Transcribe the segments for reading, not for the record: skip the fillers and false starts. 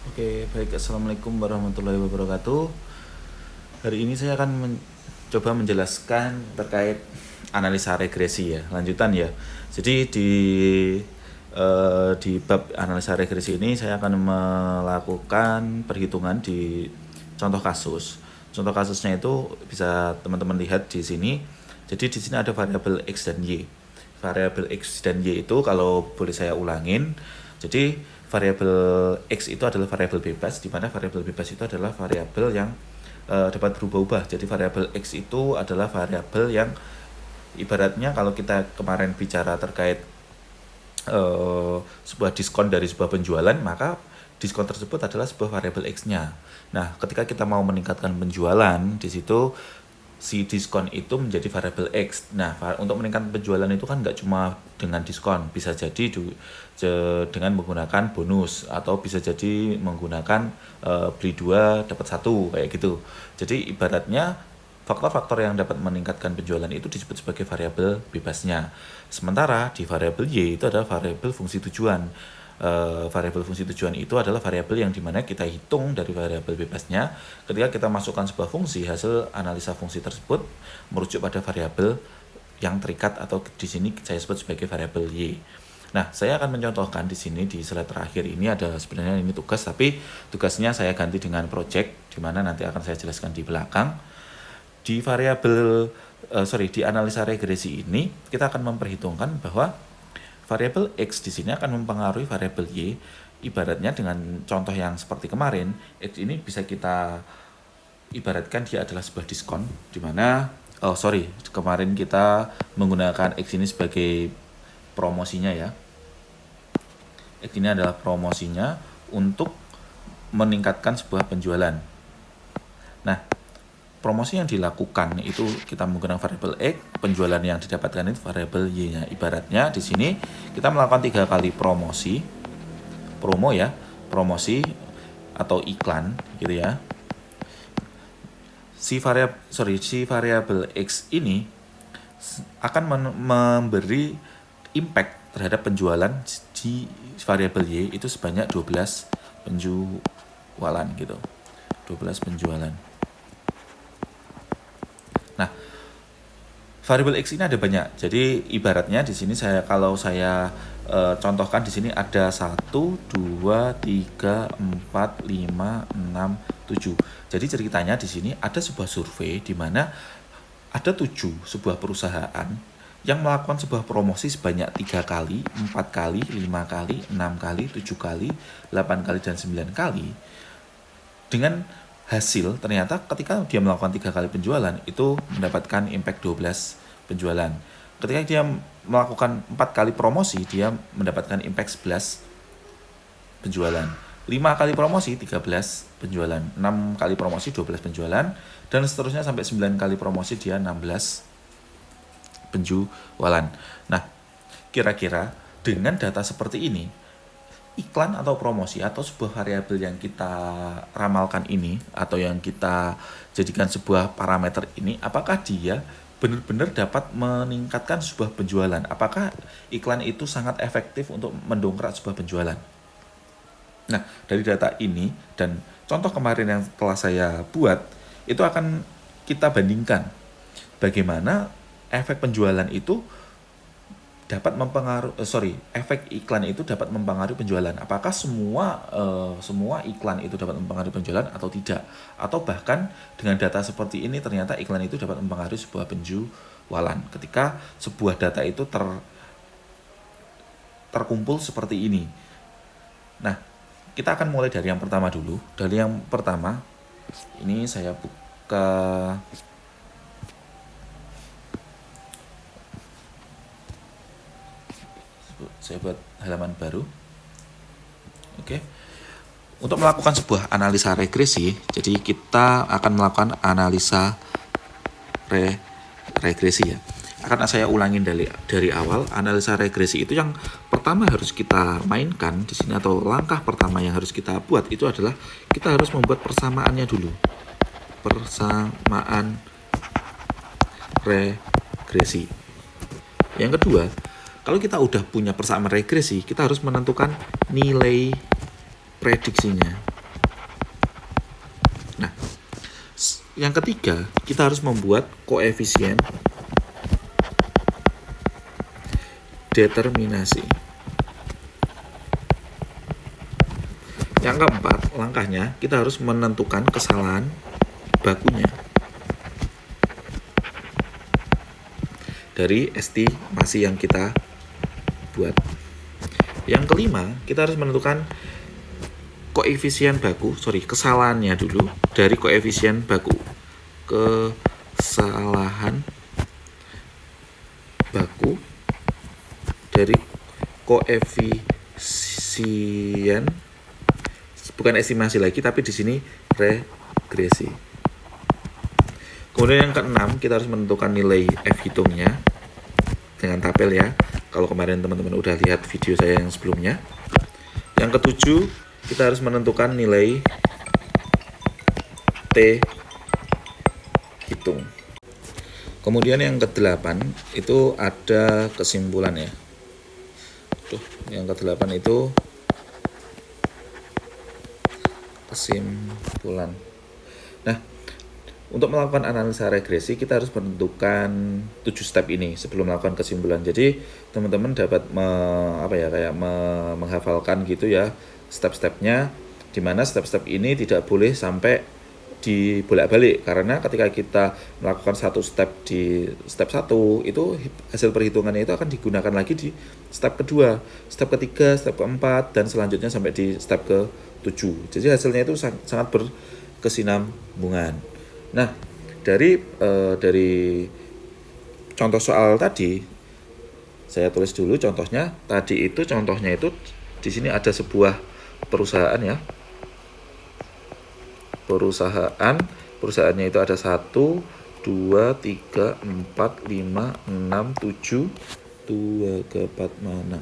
Oke, baik. Assalamualaikum warahmatullahi wabarakatuh. Hari ini saya akan mencoba menjelaskan terkait analisa regresi ya, lanjutan ya. Jadi di bab analisa regresi ini saya akan melakukan perhitungan di contoh kasus. Contoh kasusnya itu bisa teman-teman lihat di sini. Jadi di sini ada variabel X dan Y. Variabel X dan Y itu kalau boleh saya ulangin, jadi variabel X itu adalah variabel bebas, di mana variabel bebas itu adalah variabel yang dapat berubah-ubah. Jadi variabel X itu adalah variabel yang ibaratnya kalau kita kemarin bicara terkait sebuah diskon dari sebuah penjualan, maka diskon tersebut adalah sebuah variabel X-nya. Nah, ketika kita mau meningkatkan penjualan, di situ si diskon itu menjadi variabel X. Nah, untuk meningkatkan penjualan itu kan nggak cuma dengan diskon, bisa jadi dengan menggunakan bonus atau bisa jadi menggunakan beli dua dapat satu kayak gitu. Jadi ibaratnya faktor-faktor yang dapat meningkatkan penjualan itu disebut sebagai variabel bebasnya. Sementara di variabel Y itu adalah variabel fungsi tujuan. Variabel fungsi tujuan itu adalah variabel yang dimana kita hitung dari variabel bebasnya. Ketika kita masukkan sebuah fungsi, hasil analisa fungsi tersebut merujuk pada variabel yang terikat atau di sini saya sebut sebagai variabel Y. Nah, saya akan mencontohkan di sini di slide terakhir ini ada sebenarnya ini tugas, tapi tugasnya saya ganti dengan project, di mana nanti akan saya jelaskan di belakang. Di variabel di analisa regresi ini kita akan memperhitungkan bahwa variabel X di sini akan mempengaruhi variabel Y. Ibaratnya dengan contoh yang seperti kemarin, X ini bisa kita ibaratkan dia adalah sebuah diskon, di mana kemarin kita menggunakan X ini sebagai promosinya ya. X ini adalah promosinya untuk meningkatkan sebuah penjualan. Nah, promosi yang dilakukan itu kita menggunakan variabel X, penjualan yang didapatkan itu variabel Y-nya. Ibaratnya di sini kita melakukan 3 kali promosi atau iklan gitu ya. Si variabel X ini akan memberi impact terhadap penjualan di variabel Y itu sebanyak 12 penjualan gitu. 12 penjualan. Nah, variabel X ini ada banyak. Jadi ibaratnya di sini kalau saya contohkan di sini ada 1, 2, 3, 4, 5, 6, 7. Jadi ceritanya di sini ada sebuah survei di mana ada 7 sebuah perusahaan yang melakukan sebuah promosi sebanyak 3 kali, 4 kali, 5 kali, 6 kali, 7 kali, 8 kali, dan 9 kali. Dengan hasil ternyata ketika dia melakukan 3 kali penjualan itu mendapatkan impact 12 penjualan. Ketika dia melakukan 4 kali promosi dia mendapatkan impact 11 penjualan. 5 kali promosi 13 penjualan, 6 kali promosi 12 penjualan, dan seterusnya sampai 9 kali promosi dia 16 penjualan. Nah, kira-kira dengan data seperti ini, iklan atau promosi atau sebuah variabel yang kita ramalkan ini atau yang kita jadikan sebuah parameter ini, apakah dia benar-benar dapat meningkatkan sebuah penjualan? Apakah iklan itu sangat efektif untuk mendongkrak sebuah penjualan? Nah, dari data ini dan contoh kemarin yang telah saya buat, itu akan kita bandingkan bagaimana efek penjualan itu dapat efek iklan itu dapat mempengaruhi penjualan. Apakah semua iklan itu dapat mempengaruhi penjualan atau tidak? Atau bahkan dengan data seperti ini ternyata iklan itu dapat mempengaruhi sebuah penjualan. Ketika sebuah data itu terkumpul seperti ini. Nah, kita akan mulai dari yang pertama dulu. Dari yang pertama, ini saya buka saya buat halaman baru. Oke. Untuk melakukan sebuah analisa regresi, jadi kita akan melakukan analisa regresi ya. Akan saya ulangin dari awal. Analisa regresi itu yang pertama harus kita mainkan di sini, atau langkah pertama yang harus kita buat itu adalah kita harus membuat persamaannya dulu. Persamaan regresi. Yang kedua, kalau kita udah punya persamaan regresi, kita harus menentukan nilai prediksinya. Yang ketiga, kita harus membuat koefisien determinasi. Yang keempat, langkahnya kita harus menentukan kesalahan bakunya dari estimasi yang kita buat. Yang kelima, kita harus menentukan koefisien baku, kesalahannya dulu dari koefisien baku. Kesalahan baku dari koefisien, bukan estimasi lagi tapi di sini regresi. Kemudian yang keenam, kita harus menentukan nilai F hitungnya dengan tabel ya. Kalau kemarin teman-teman udah lihat video saya yang sebelumnya. Yang ketujuh, kita harus menentukan nilai T hitung. Kemudian yang kedelapan itu ada kesimpulan ya. Yang kedelapan itu kesimpulan. Nah, untuk melakukan analisa regresi kita harus menentukan 7 step ini sebelum melakukan kesimpulan. Jadi teman-teman dapat menghafalkan gitu ya step-stepnya, di mana step-step ini tidak boleh sampai dibolak-balik, karena ketika kita melakukan satu step di step 1 itu hasil perhitungannya itu akan digunakan lagi di step kedua, step ketiga, step keempat, dan selanjutnya sampai di step ke-7. Jadi hasilnya itu sangat berkesinambungan. Nah, dari contoh soal tadi saya tulis dulu contohnya. Contohnya itu di sini ada sebuah perusahaan ya. Perusahaannya itu ada 1, 2, 3, 4, 5, 6, 7, 2 ke 4 mana?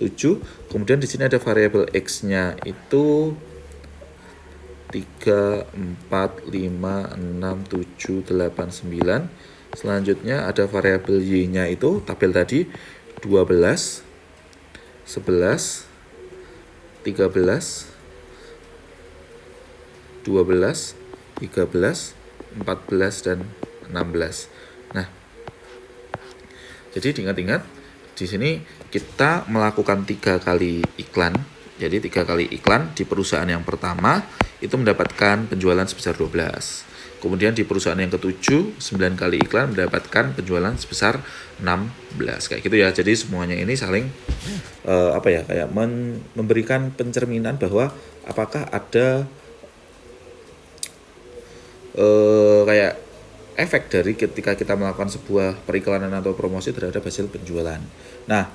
7. Kemudian di sini ada variabel X-nya itu 3, 4, 5, 6, 7, 8, 9. Selanjutnya ada variabel Y-nya itu tabel tadi 12, 11, 13, 12, 13, 14, dan 16. Nah, jadi diingat-ingat di sini kita melakukan 3 kali iklan. Jadi 3 kali iklan di perusahaan yang pertama itu mendapatkan penjualan sebesar 12. Kemudian di perusahaan yang ke-7 9 kali iklan mendapatkan penjualan sebesar 16. Kayak gitu ya. Jadi semuanya ini saling memberikan pencerminan bahwa apakah ada kayak efek dari ketika kita melakukan sebuah periklanan atau promosi terhadap hasil penjualan. Nah,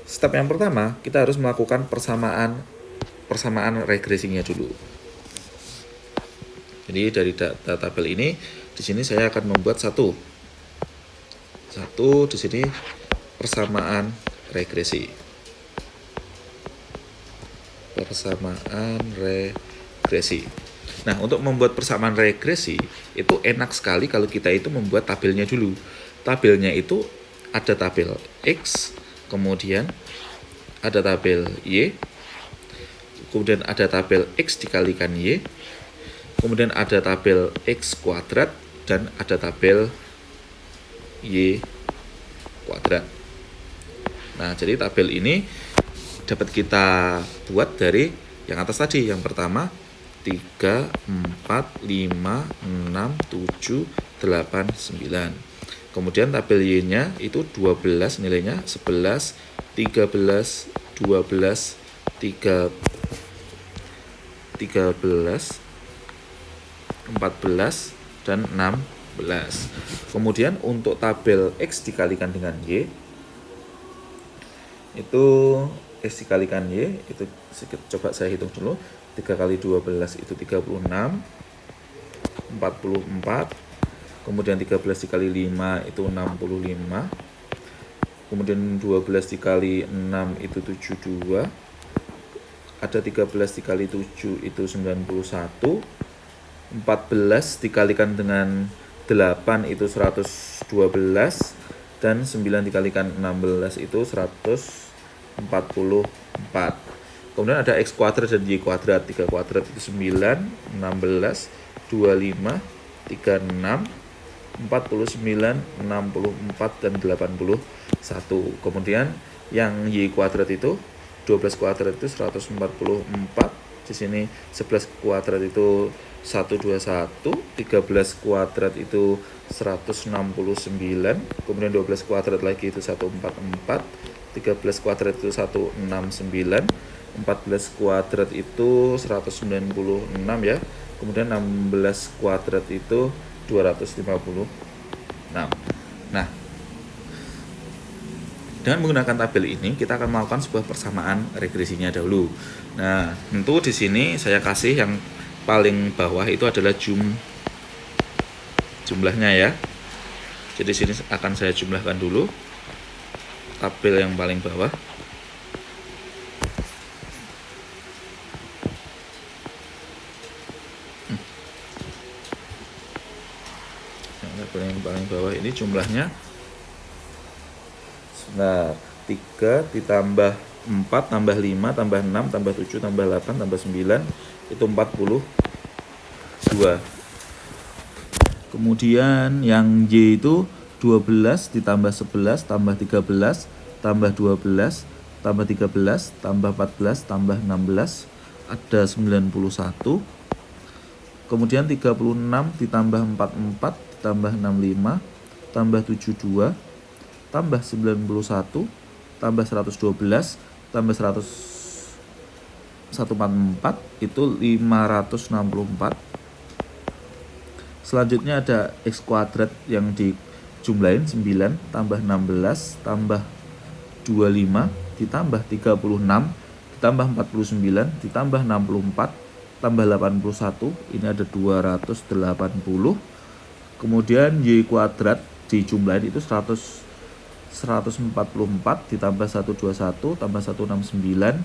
step yang pertama kita harus melakukan persamaan regresinya dulu. Jadi dari data tabel ini di sini saya akan membuat satu di sini persamaan regresi. Nah, untuk membuat persamaan regresi itu enak sekali kalau kita itu membuat tabelnya dulu. Tabelnya itu ada tabel X, kemudian ada tabel Y, kemudian ada tabel X dikalikan Y, kemudian ada tabel X kuadrat, dan ada tabel Y kuadrat. Nah, jadi tabel ini dapat kita buat dari yang atas tadi. Yang pertama 3, 4, 5, 6, 7, 8, 9. Kemudian tabel Y-nya itu 12, nilainya 11, 13, 12, 13, 14, dan 16. Kemudian untuk tabel X dikalikan dengan Y itu X dikalikan Y itu coba saya hitung dulu. 3 kali 12 itu 36, 44, kemudian 13 dikali 5 itu 65, kemudian 12 dikali 6 itu 72, ada 13 dikali 7 itu 91, 14 dikalikan dengan 8 itu 112, dan 9 dikalikan 16 itu 144. Kemudian ada X kuadrat dan Y kuadrat. 3 kuadrat itu 9, 16, 25, 36, 49, 64, dan 81. Kemudian yang Y kuadrat itu 12 kuadrat itu 144. Di sini 11 kuadrat itu 121, 13 kuadrat itu 169, kemudian 12 kuadrat lagi itu 144, 13 kuadrat itu 169, 14 kuadrat itu 196 ya. Kemudian 16 kuadrat itu 256. Nah, dengan menggunakan tabel ini kita akan melakukan sebuah persamaan regresinya dahulu. Nah, tentu di sini saya kasih yang paling bawah itu adalah jumlahnya ya. Jadi sini akan saya jumlahkan dulu tabel yang paling bawah. Tabel yang paling bawah ini jumlahnya. Nah, 3 ditambah 4 tambah 5 tambah 6 tambah 7 tambah 8 tambah 9 itu 42. Kemudian yang Y itu 12 ditambah 11 tambah 13 tambah 12 tambah 13 tambah 14 tambah 16 ada 91. Kemudian 36 ditambah 44 ditambah 65 tambah 72 tambah 91 tambah 112 tambah 144 itu 564. Selanjutnya ada X kuadrat yang dijumlahin 9 tambah 16 tambah 25 ditambah 36 ditambah 49 ditambah 64 tambah 81, ini ada 280. Kemudian Y kuadrat dijumlahin itu 144 ditambah 121 tambah 169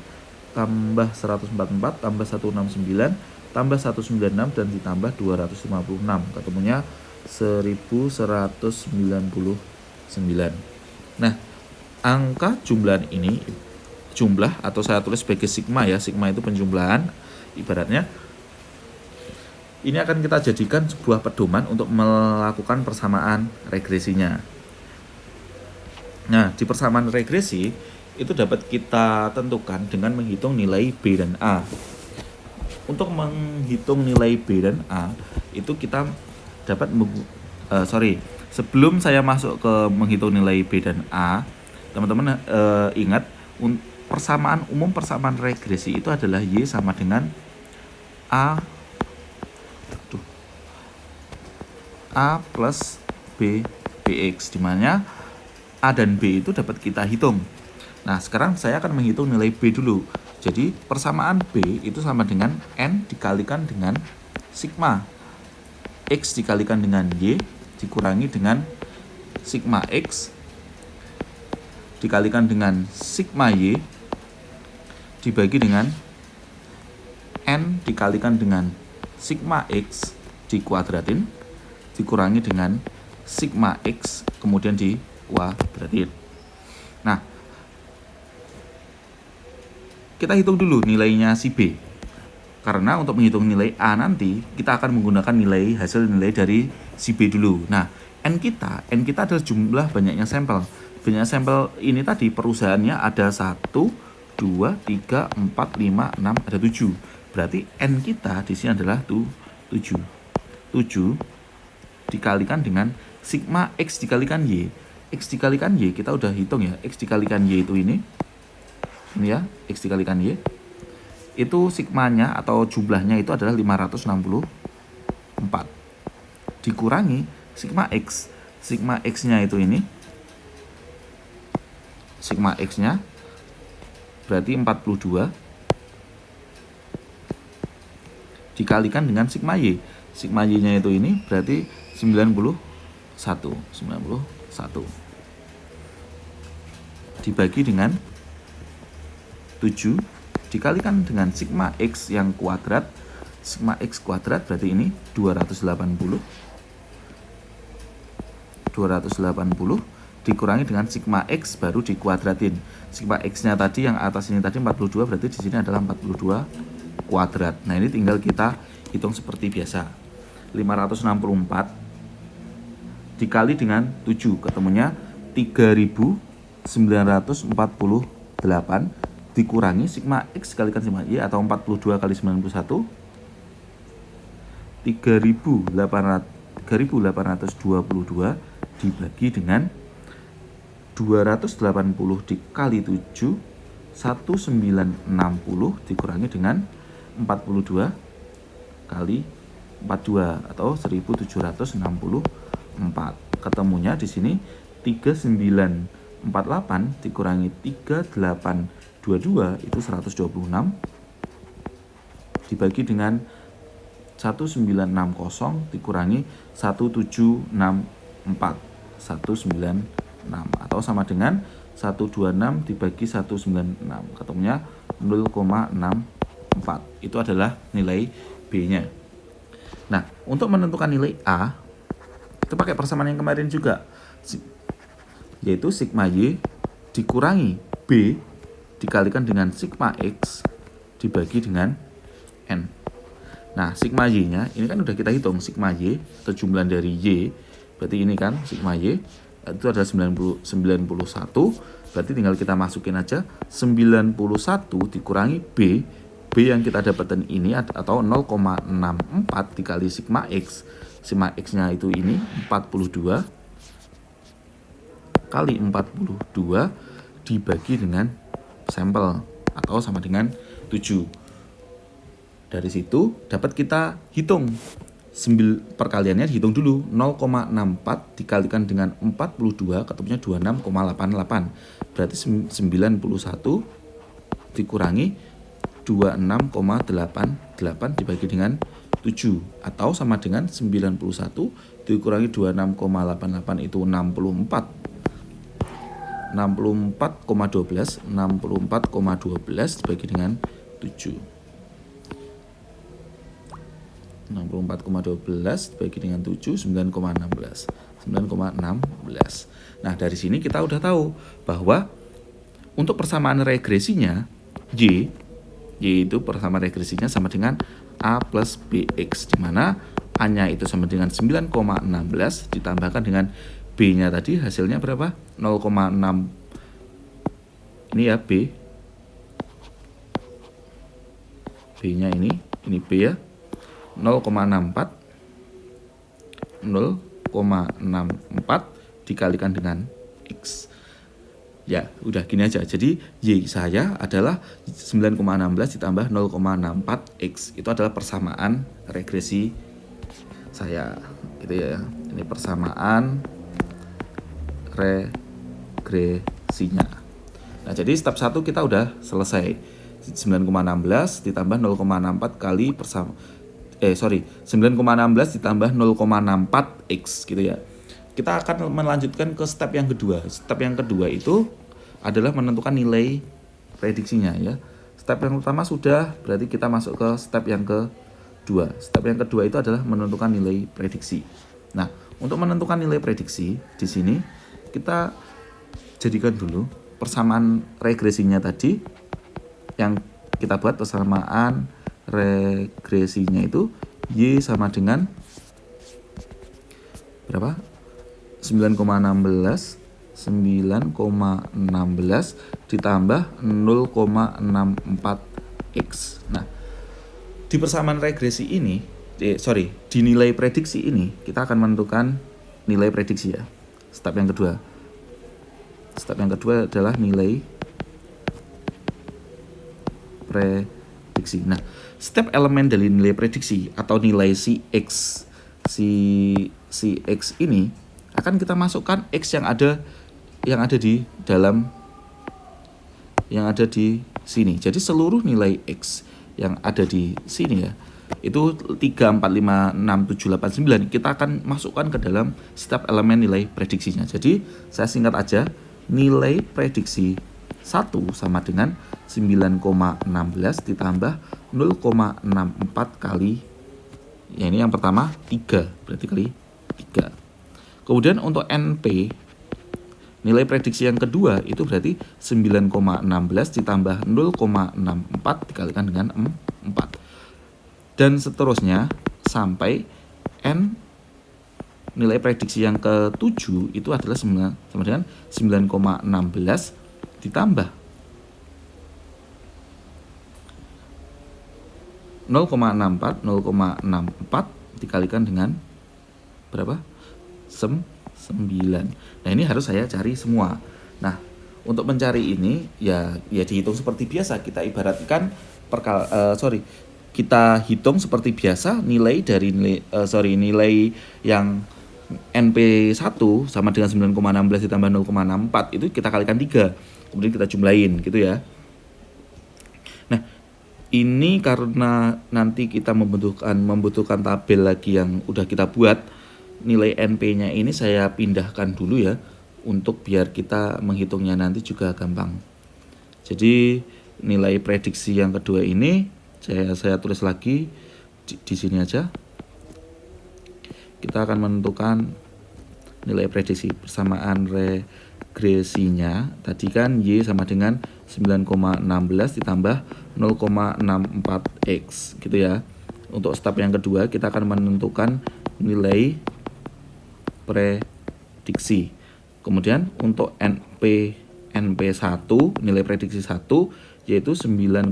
tambah 144 tambah 169 tambah 196 dan ditambah 256, ketemunya 1199. Nah, angka jumlahan ini jumlah atau saya tulis sebagai sigma ya. Sigma itu penjumlahan, ibaratnya ini akan kita jadikan sebuah pedoman untuk melakukan persamaan regresinya. Nah, di persamaan regresi itu dapat kita tentukan dengan menghitung nilai B dan A. Untuk menghitung nilai B dan A itu kita dapat sebelum saya masuk ke menghitung nilai B dan A, teman-teman ingat persamaan umum persamaan regresi itu adalah Y sama dengan A plus B BX, dimana A dan B itu dapat kita hitung. Nah, sekarang saya akan menghitung nilai B dulu. Jadi persamaan B itu sama dengan N dikalikan dengan sigma X dikalikan dengan Y dikurangi dengan sigma X dikalikan dengan sigma Y dibagi dengan N dikalikan dengan sigma X dikuadratin dikurangi dengan sigma X kemudian dikuadratin. Nah, kita hitung dulu nilainya si B. Karena untuk menghitung nilai A nanti kita akan menggunakan hasil nilai dari si B dulu. Nah, N kita adalah jumlah banyaknya sampel. Banyak sampel ini tadi perusahaannya ada 1, 2, 3, 4, 5, 6, ada 7. Berarti N kita di sini adalah 7. 7 dikalikan dengan sigma X dikalikan Y. X dikalikan Y kita udah hitung ya. X dikalikan Y itu ini ya, X dikalikan Y itu sigmanya atau jumlahnya itu adalah 564 dikurangi sigma X. Sigma X nya itu ini, sigma X nya berarti 42 dikalikan dengan sigma Y. Sigma Y nya itu ini berarti 91 dibagi dengan 7 dikalikan dengan sigma X yang kuadrat. Sigma X kuadrat berarti ini 280 dikurangi dengan sigma X baru dikuadratin. Sigma X nya tadi yang atas ini tadi 42 berarti di sini adalah 42 kuadrat. Nah, ini tinggal kita hitung seperti biasa. 564 dikali dengan 7, ketemunya 3948 dikurangi sigma X kalikan sigma Y atau 42 kali 91, 3822 dibagi dengan 280 dikali 7, 1960 dikurangi dengan 42 kali 42 atau 1764. Ketemunya di sini 3948 dikurangi 3822 itu 126 dibagi dengan 1960 dikurangi 1764, 196 atau sama dengan 126 dibagi 196, ketemunya 0,64. Itu adalah nilai B-nya. Nah, untuk menentukan nilai A, itu pakai persamaan yang kemarin juga, yaitu sigma Y dikurangi B dikalikan dengan sigma X dibagi dengan N. Nah, sigma Y-nya ini kan udah kita hitung, sigma Y atau jumlah dari Y, berarti ini kan sigma Y itu adalah 91, berarti tinggal kita masukin aja 91 dikurangi B yang kita dapatkan ini atau 0,64 dikali sigma X. Sigma X-nya itu ini 42 kali 42 dibagi dengan sampel atau sama dengan 7. Dari situ dapat kita hitung perkaliannya, dihitung dulu 0,64 dikalikan dengan 42 ketemunya 26,88, berarti 91 dikurangi 26,88 dibagi dengan 7 atau sama dengan 91 dikurangi 26,88 itu 64,12 dibagi dengan 7. 64,12 dibagi dengan 7, 9,16. Nah, dari sini kita udah tahu bahwa untuk persamaan regresinya Y itu persamaan regresinya sama dengan A plus BX, di mana A-nya itu sama dengan 9,16 ditambahkan dengan B-nya tadi hasilnya berapa? 0,6. Ini ya B. B-nya ini B ya. 0,64 dikalikan dengan X. Ya, udah gini aja. Jadi Y saya adalah 9,16 ditambah 0,64 X. Itu adalah persamaan regresi saya. Gitu ya. Ini persamaan regresinya. Nah, jadi step 1 kita udah selesai. 9,16 ditambah 0,64 kali 9,16 ditambah 0,64 X gitu ya. Kita akan melanjutkan ke step yang kedua. Step yang kedua itu adalah menentukan nilai prediksinya ya. Step yang pertama sudah, berarti kita masuk ke step yang kedua. Step yang kedua itu adalah menentukan nilai prediksi. Nah, untuk menentukan nilai prediksi di sini kita jadikan dulu persamaan regresinya tadi yang kita buat persamaan regresinya itu Y sama dengan berapa? 9,16 ditambah 0,64 X. Nah, di persamaan regresi ini, di nilai prediksi ini kita akan menentukan nilai prediksi ya. Step yang kedua. Step yang kedua adalah nilai prediksi. Nah, step elemen dari nilai prediksi atau nilai si X ini akan kita masukkan X yang ada di dalam yang ada di sini. Jadi seluruh nilai X yang ada di sini ya, itu 3, 4, 5, 6, 7, 8, 9 kita akan masukkan ke dalam step elemen nilai prediksinya. Jadi saya singkat aja, nilai prediksi 1 sama dengan 9,16 ditambah 0,64 kali, ya ini yang pertama 3, berarti kali 3. Kemudian untuk NP, nilai prediksi yang kedua itu berarti 9,16 ditambah 0,64 dikalikan dengan 4. Dan seterusnya sampai N nilai prediksi yang ke-7 itu adalah sama dengan 9,16 ditambah 0,64 dikalikan dengan berapa? 9. Nah, ini harus saya cari semua. Nah, untuk mencari ini ya dihitung seperti biasa. Kita ibaratkan kita hitung seperti biasa nilai dari nilai yang NP1 sama dengan 9,16 ditambah 0,64 itu kita kalikan 3. Kemudian kita jumlahin gitu ya. Nah, ini karena nanti kita membutuhkan tabel lagi yang udah kita buat, nilai NP-nya ini saya pindahkan dulu ya untuk biar kita menghitungnya nanti juga gampang. Jadi nilai prediksi yang kedua ini saya tulis lagi di sini aja. Kita akan menentukan nilai prediksi persamaan regresinya. Tadi kan Y sama dengan 9,16 ditambah 0,64X gitu ya. Untuk step yang kedua kita akan menentukan nilai prediksi. Kemudian untuk NP1 nilai prediksi 1 yaitu 9,16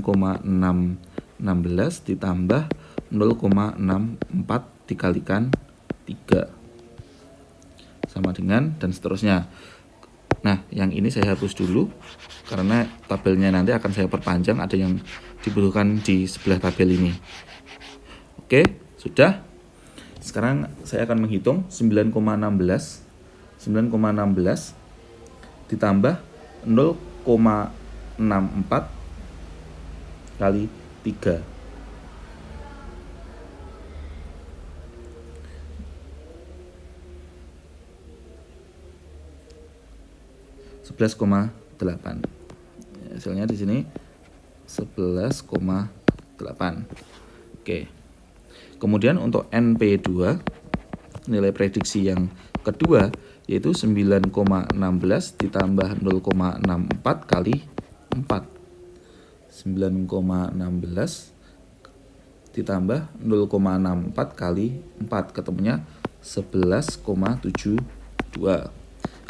ditambah 0,64 dikalikan 3 sama dengan dan seterusnya. Nah, yang ini saya hapus dulu karena tabelnya nanti akan saya perpanjang, ada yang dibutuhkan di sebelah tabel ini. Oke, sudah. Sekarang saya akan menghitung 9,16 ditambah 0,64 kali 3. 11,8. Hasilnya di sini 11,8. Oke. Kemudian untuk NP2 nilai prediksi yang kedua yaitu 9,16 ditambah 0,64 kali 4. 9,16 ditambah 0,64 kali 4 ketemunya 11,72.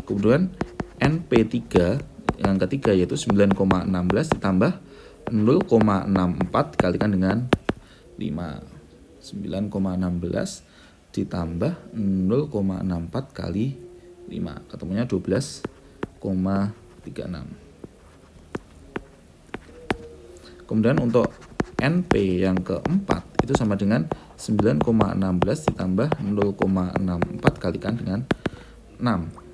Kemudian NP3 yang ketiga yaitu 9,16 ditambah 0,64 dikalikan dengan 5. 9,16 ditambah 0,64 kali 5 ketemunya 12,36. Kemudian untuk NP yang keempat itu sama dengan 9,16 ditambah 0,64 kalikan dengan 6.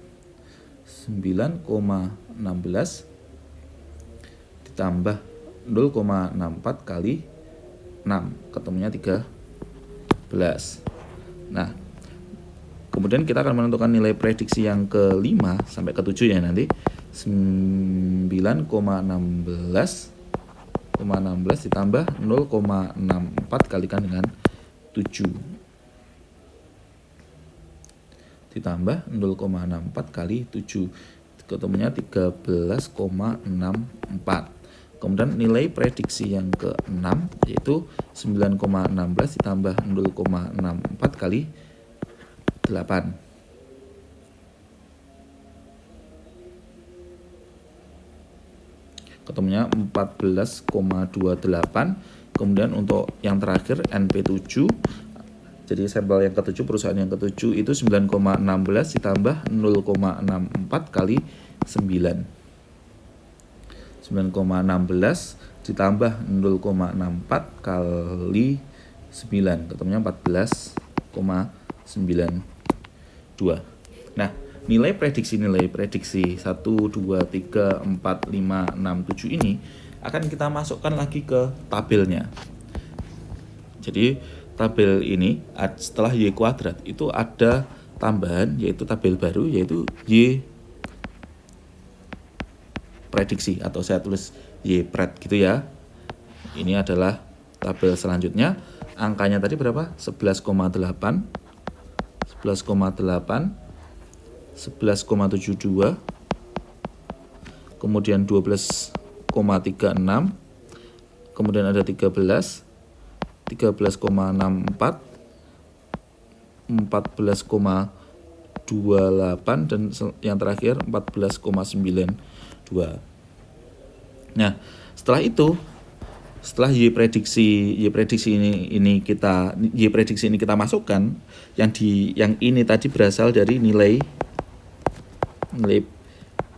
9,16 ditambah 0,64 kali 6 ketemunya 13. Nah, kemudian kita akan menentukan nilai prediksi yang ke-5 sampai ke-7 ya nanti. 9,16 ditambah 0,64 kalikan dengan 7 ditambah 0,64 kali 7 ketemunya 13,64. Kemudian nilai prediksi yang ke-6 yaitu 9,16 ditambah 0,64 kali 8. Ketemunya 14,28. Kemudian untuk yang terakhir NP7, jadi sampel yang ke-7, perusahaan yang ke-7 itu 9,16 ditambah 0,64 kali 9. 9,16 ditambah 0,64 kali 9 ketemunya 14,92. Nah, nilai prediksi 1, 2, 3, 4, 5, 6, 7 ini akan kita masukkan lagi ke tabelnya. Jadi tabel ini setelah Y kuadrat itu ada tambahan yaitu tabel baru yaitu Y prediksi atau saya tulis Y pred gitu ya. Ini adalah tabel selanjutnya. Angkanya tadi berapa? 11,8, 11,72, kemudian 12,36, kemudian ada 13, 13,64, 14,28 dan yang terakhir 14,92. Nah, setelah itu, setelah Y prediksi ini kita masukkan, yang ini tadi berasal dari nilai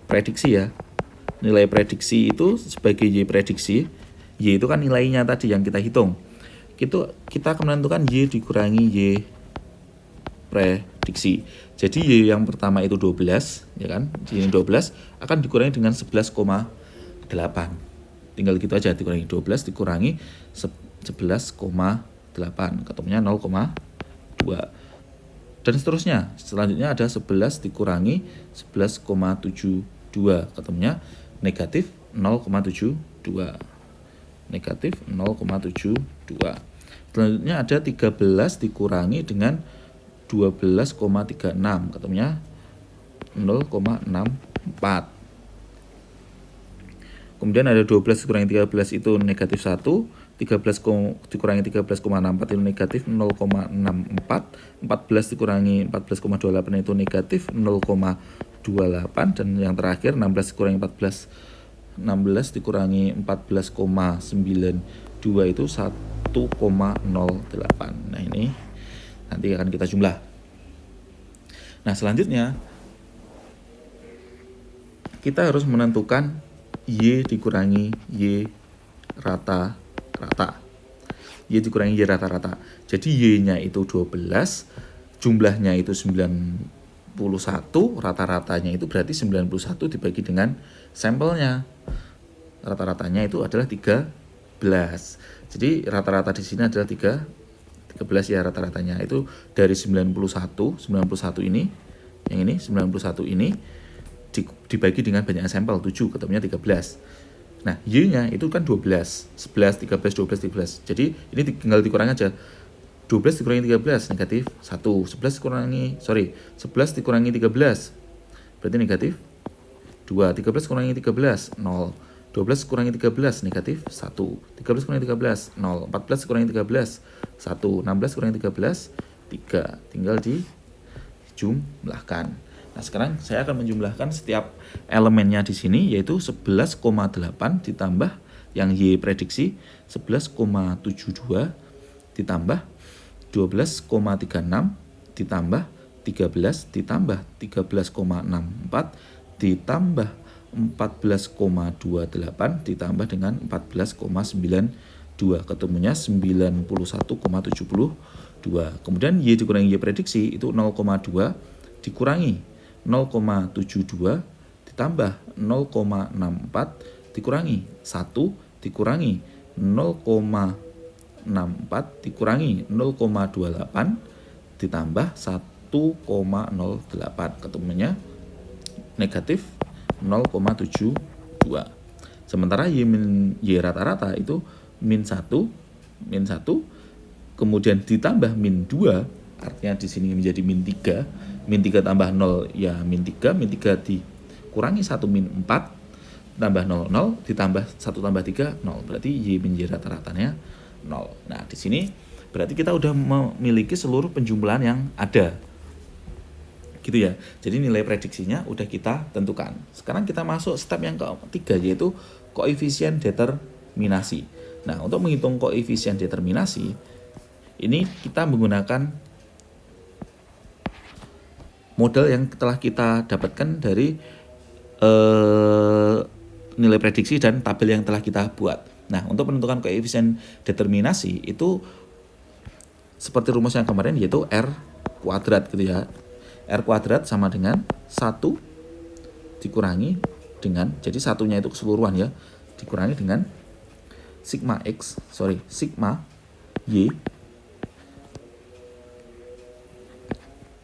prediksi ya. Nilai prediksi itu sebagai Y prediksi, Y itu kan nilainya tadi yang kita hitung. Kita akan menentukan Y dikurangi Y prediksi. Jadi Y yang pertama itu 12, ya kan? Y 12 akan dikurangi dengan 11,8. Tinggal gitu aja, dikurangi 12 dikurangi 11,8, ketemunya 0,2. Dan seterusnya. Selanjutnya ada 11 dikurangi 11,72, ketemunya negatif 0,72. Negatif 0,72. Selanjutnya ada 13 dikurangi dengan 12,36, ketemunya 0,64. Kemudian ada 12 dikurangi 13 itu negatif 1, 13 dikurangi 13,64 itu negatif 0,64, 14 dikurangi 14,28 itu negatif 0,28, dan yang terakhir 16 dikurangi 14,92 itu 1,08. Nah, ini nanti akan kita jumlah. Nah, selanjutnya kita harus menentukan Y dikurangi Y rata-rata. Y dikurangi Y rata-rata. Jadi Y-nya itu 12, jumlahnya itu 91, rata-ratanya itu berarti 91 dibagi dengan sampelnya. Rata-ratanya itu adalah 13. Jadi rata-rata di sini adalah 13 ya rata-ratanya. Itu dari 91 ini, yang ini 91 ini dibagi dengan banyak sampel 7, ketemunya 13. Nah, Y-nya itu kan 12, 11, 13, 12, 13. Jadi ini tinggal dikurang aja. 12 dikurangi 13 negatif 1. 11 dikurangi 13 berarti negatif 2. 13 kurangi 13 0. 12 kurangi 13 negatif 1. 13 kurangi 13 0. 14 kurangi 13 1. 16 kurangi 13 3. Tinggal dijumlahkan. Nah, sekarang saya akan menjumlahkan setiap elemennya di sini, yaitu 11,8 ditambah yang Y prediksi 11,72 ditambah 12,36 ditambah 13 ditambah 13,64 ditambah 14,28 ditambah dengan 14,92, ketemunya 91,72. Kemudian Y dikurangi Y prediksi itu 0,2 dikurangi 0,72 ditambah 0,64 dikurangi 1 dikurangi 0,64 dikurangi 0,28 ditambah 1,08, ketemunya negatif 0,72. Sementara Y rata-rata itu min 1 kemudian ditambah min 2, artinya di sini menjadi min 3. Min 3 tambah 0 ya min 3, min 3 dikurangi 1 min 4 tambah 0 0 ditambah 1 tambah 3 0, berarti Y min Y rata-ratanya 0. Nah, di sini berarti kita udah memiliki seluruh penjumlahan yang ada. Gitu ya. Jadi nilai prediksinya udah kita tentukan. Sekarang kita masuk step yang ketiga, yaitu koefisien determinasi. Nah, untuk menghitung koefisien determinasi ini kita menggunakan model yang telah kita dapatkan dari nilai prediksi dan tabel yang telah kita buat. Nah, untuk menentukan koefisien determinasi itu seperti rumus yang kemarin, yaitu R kuadrat gitu ya. R kuadrat sama dengan 1 dikurangi dengan, jadi satunya itu keseluruhan ya, dikurangi dengan sigma Y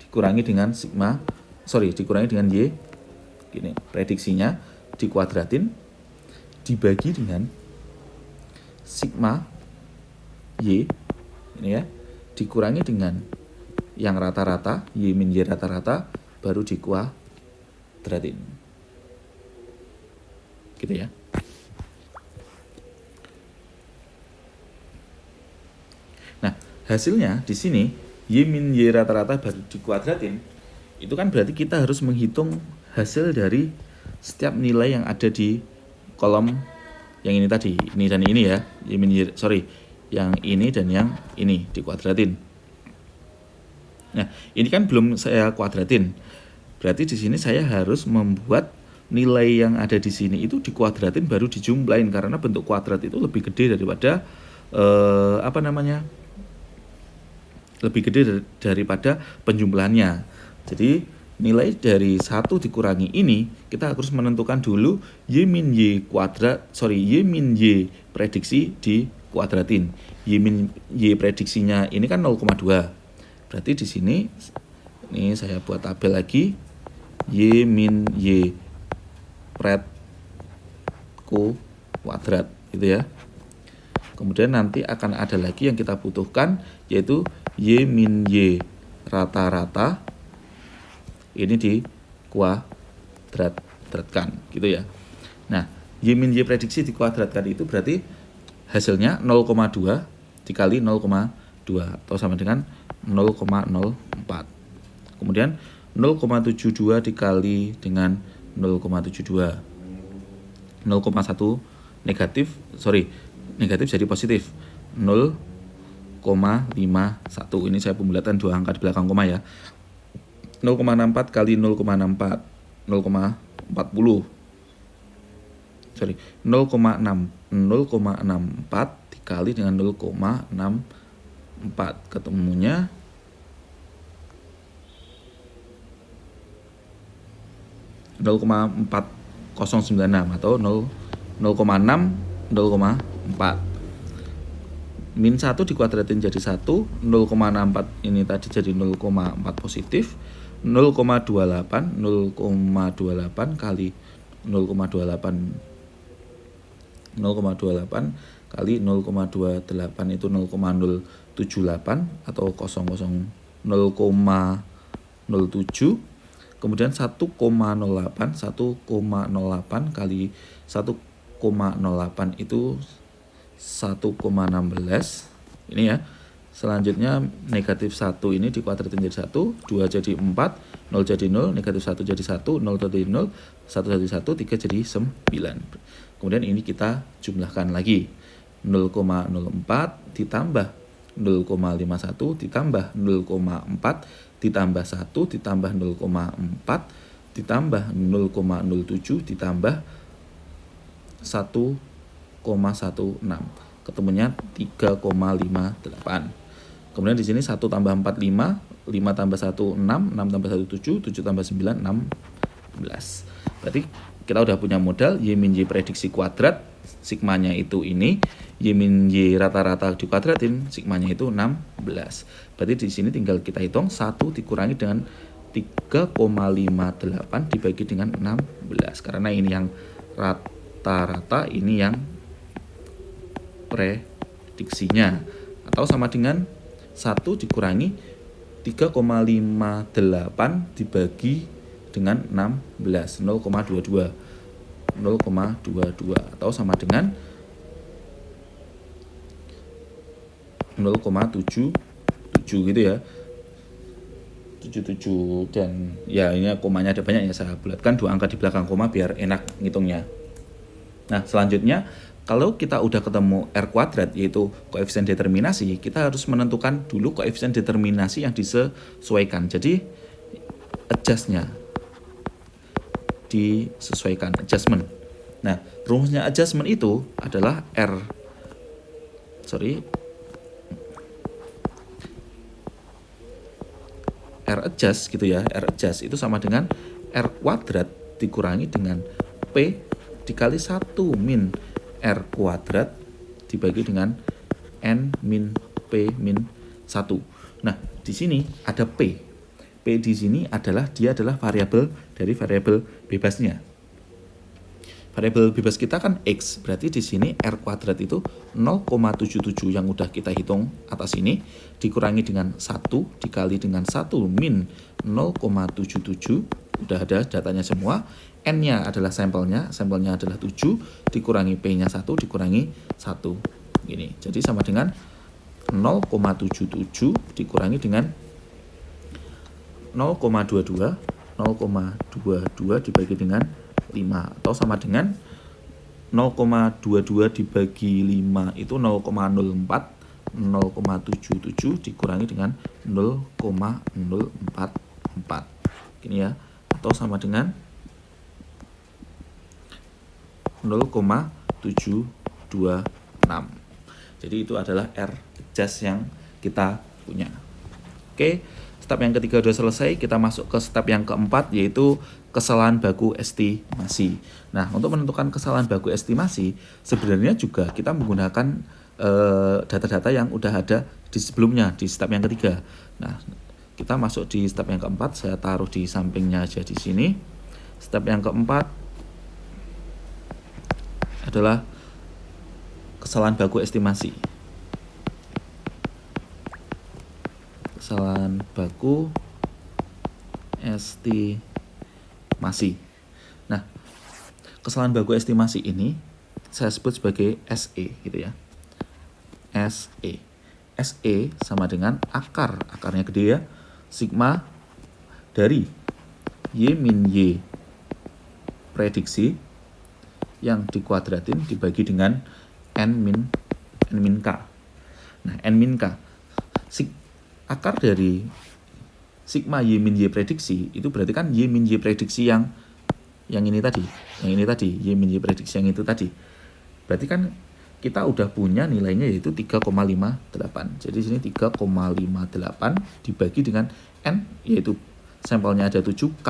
dikurangi dengan dikurangi dengan Y, gini, prediksinya dikuadratin dibagi dengan sigma Y ini ya, dikurangi dengan yang rata-rata, Y min Y rata-rata, baru dikuadratin. Gitu ya. Nah, hasilnya di sini Y min Y rata-rata baru dikuadratin, itu kan berarti kita harus menghitung hasil dari setiap nilai yang ada di kolom yang ini tadi, ini dan ini ya, Y min Y, yang ini dan yang ini dikuadratin. Nah, ini kan belum saya kuadratin. Berarti di sini saya harus membuat nilai yang ada di sini itu dikuadratin baru dijumlahin, karena bentuk kuadrat itu lebih gede daripada lebih gede daripada penjumlahannya. Jadi nilai dari 1 dikurangi ini kita harus menentukan dulu Y min Y prediksi dikuadratin. Y min Y prediksinya ini kan 0,2. Berarti di sini ini saya buat tabel lagi, Y min Y pred kuadrat gitu ya. Kemudian nanti akan ada lagi yang kita butuhkan, yaitu Y min Y rata-rata ini dikuadratkan gitu ya. Nah, Y min Y prediksi dikuadratkan itu berarti hasilnya 0,2 dikali 0,2 atau sama dengan 0,04. Kemudian 0,72 dikali dengan 0,72. 0,1 negatif jadi positif. 0,51. Ini saya pembulatan 2 angka di belakang koma ya. 0,64 kali 0,64. 0,40. 0,64 dikali dengan 0,64. Ketemunya 0,4096 atau 0,4. Min 1 dikuadratin jadi 1, 0,64 ini tadi jadi 0,4 positif, 0,28 kali 0,28 kali 0,28 itu 0,078 atau 0,07. Kemudian 1,08 kali 1,08 itu 1,16. Ini ya. Selanjutnya negatif 1 ini dikuadratin jadi 1, 2 jadi 4, 0 jadi 0, negatif 1 jadi 1, 0 jadi 0, 1 jadi 1, 3 jadi 9. Kemudian ini kita jumlahkan lagi. 0,04 ditambah 0,51 ditambah 0,4 ditambah 1 ditambah 0,4 ditambah 0,07 ditambah 1,16. Ketemunya 3,58. Kemudian di sini 1 tambah 4 5, 5 tambah 1 6, 6 tambah 1 7, 7 tambah 9 16. Berarti kita udah punya modal Y min Y prediksi kuadrat, sigmanya itu ini, Y min Y rata-rata dikuadratin, sigmanya itu 16. Berarti di sini tinggal kita hitung 1 dikurangi dengan 3,58 dibagi dengan 16. Karena ini yang rata-rata, ini yang prediksinya. Atau sama dengan 1 dikurangi 3,58 dibagi dengan 16, 0,22 atau sama dengan 0,77 gitu ya, 77. Dan ya ini komanya ada banyak ya, saya bulatkan 2 angka di belakang koma biar enak ngitungnya. Nah, selanjutnya kalau kita udah ketemu R kuadrat, yaitu koefisien determinasi, kita harus menentukan dulu koefisien determinasi yang disesuaikan. Jadi adjustnya disesuaikan, adjustment. Nah, rumusnya adjustment itu adalah R adjust gitu ya. R adjust itu sama dengan R kuadrat dikurangi dengan P dikali 1 min R kuadrat dibagi dengan N min P min 1. Nah, di sini ada P. P di sini adalah variabel dari variabel bebasnya. Variabel bebas kita kan X, berarti di sini R kuadrat itu 0,77 yang udah kita hitung atas ini, dikurangi dengan 1 dikali dengan 1 min 0,77, udah ada datanya semua. N-nya adalah sampelnya adalah 7, dikurangi P-nya 1, dikurangi 1. Gini, jadi sama dengan 0,77 dikurangi dengan 0,22, 0,22 dibagi dengan 5, atau sama dengan 0,22 dibagi 5 itu 0,04, 0,77 dikurangi dengan 0,044. Gini ya, atau sama dengan 0,726. Jadi itu adalah R adjust yang kita punya. Oke, step yang ketiga sudah selesai, kita masuk ke step yang keempat, yaitu kesalahan baku estimasi. Nah, untuk menentukan kesalahan baku estimasi, sebenarnya juga kita menggunakan data-data yang udah ada di sebelumnya, di step yang ketiga. Nah, kita masuk di step yang keempat, saya taruh di sampingnya aja di sini. Step yang keempat adalah kesalahan baku estimasi. Kesalahan baku estimasi. Nah, kesalahan baku estimasi ini saya sebut sebagai SE gitu ya. SE. SE sama dengan akarnya gede ya. Sigma dari Y min Y prediksi yang dikuadratin dibagi dengan N min K. Nah, N min K. Akar dari sigma Y min Y prediksi itu berarti kan Y min Y prediksi yang ini tadi. Yang ini tadi, Y min Y prediksi yang itu tadi. Berarti kan kita udah punya nilainya yaitu 3,58. Jadi sini 3,58 dibagi dengan N, yaitu sampelnya ada 7K.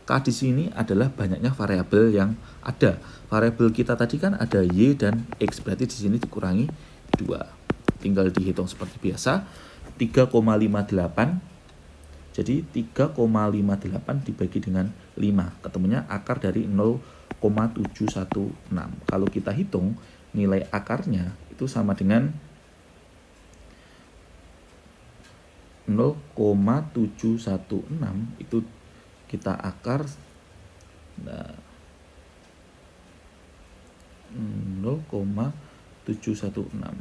K di sini adalah banyaknya variabel yang ada. Variabel kita tadi kan ada Y dan X, berarti di sini dikurangi 2. Tinggal dihitung seperti biasa. 3,58. Jadi 3,58 dibagi dengan 5. Ketemunya akar dari 0,716. Kalau kita hitung nilai akarnya itu sama dengan 0,716, itu kita akar 0,716,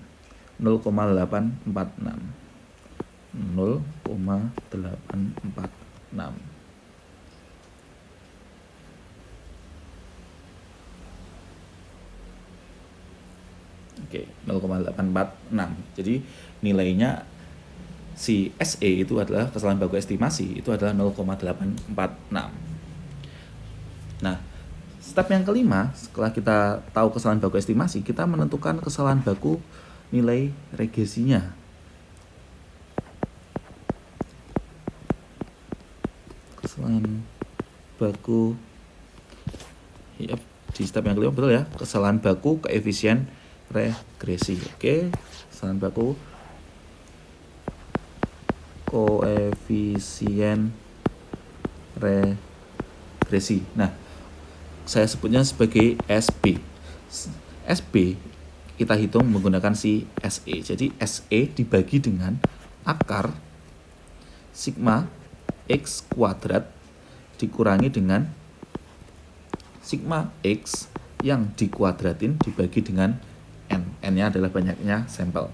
0,846, 0,846. Oke, 0,846. Jadi nilainya si SE itu adalah kesalahan baku estimasi itu adalah 0,846. Nah, step yang kelima, setelah kita tahu kesalahan baku estimasi, kita menentukan kesalahan baku nilai regresinya. Kesalahan baku, ya, di step yang kelima betul ya, kesalahan baku koefisien regresi. Oke, kesalahan baku koefisien regresi. Nah, saya sebutnya sebagai SB. SB kita hitung menggunakan si SE. Jadi SE dibagi dengan akar sigma X kuadrat dikurangi dengan sigma X yang dikuadratin dibagi dengan N. N-nya adalah banyaknya sampel.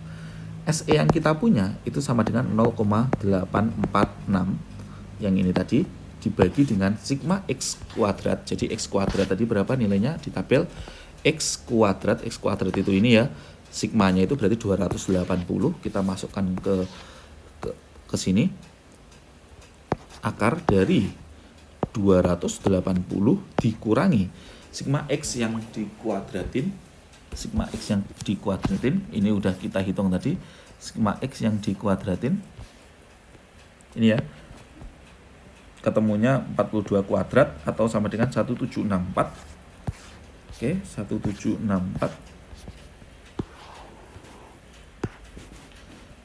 SE yang kita punya itu sama dengan 0,846 yang ini tadi dibagi dengan sigma X kuadrat. Jadi X kuadrat tadi berapa nilainya di tabel? X kuadrat itu ini ya, sigmanya itu berarti 280. Kita masukkan ke sini. Akar dari 280 dikurangi sigma X yang dikuadratin. Sigma X yang dikuadratin ini udah kita hitung tadi. Sigma X yang dikuadratin ini ya, ketemunya 42 kuadrat atau sama dengan 1764. Oke, 1764.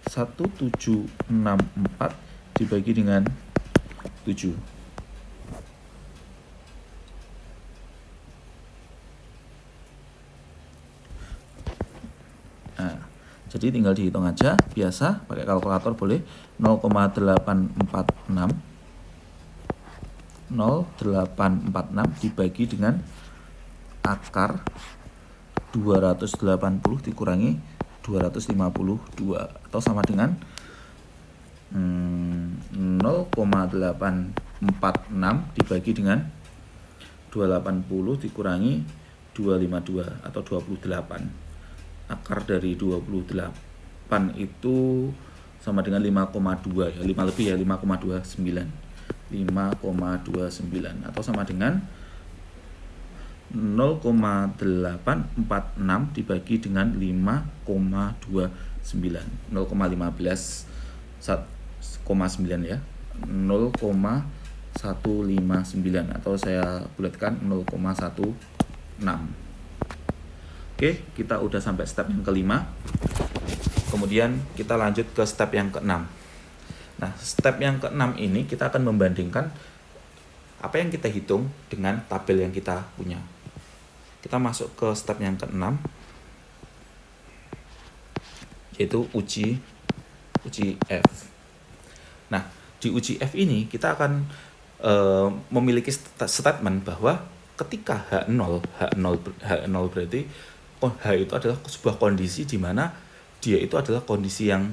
1764 dibagi dengan 7. Nah, jadi tinggal dihitung aja biasa, pakai kalkulator boleh. 0,846 dibagi dengan akar 280 dikurangi 252 atau sama dengan 0,846 dibagi dengan 280 dikurangi 252 atau 28. Akar dari 28 itu sama dengan 5,2 ya, 5 lebih ya, 5,29 atau sama dengan 0,846 dibagi dengan 5,29, 0,15,9 ya, 0,159 atau saya bulatkan 0,16. Oke, kita udah sampai step yang kelima. Kemudian kita lanjut ke step yang keenam. Nah, step yang keenam ini kita akan membandingkan apa yang kita hitung dengan tabel yang kita punya. Kita masuk ke step yang keenam, yaitu uji F. Nah, di uji F ini kita akan memiliki statement bahwa ketika H0 berarti H itu adalah sebuah kondisi di mana dia itu adalah kondisi yang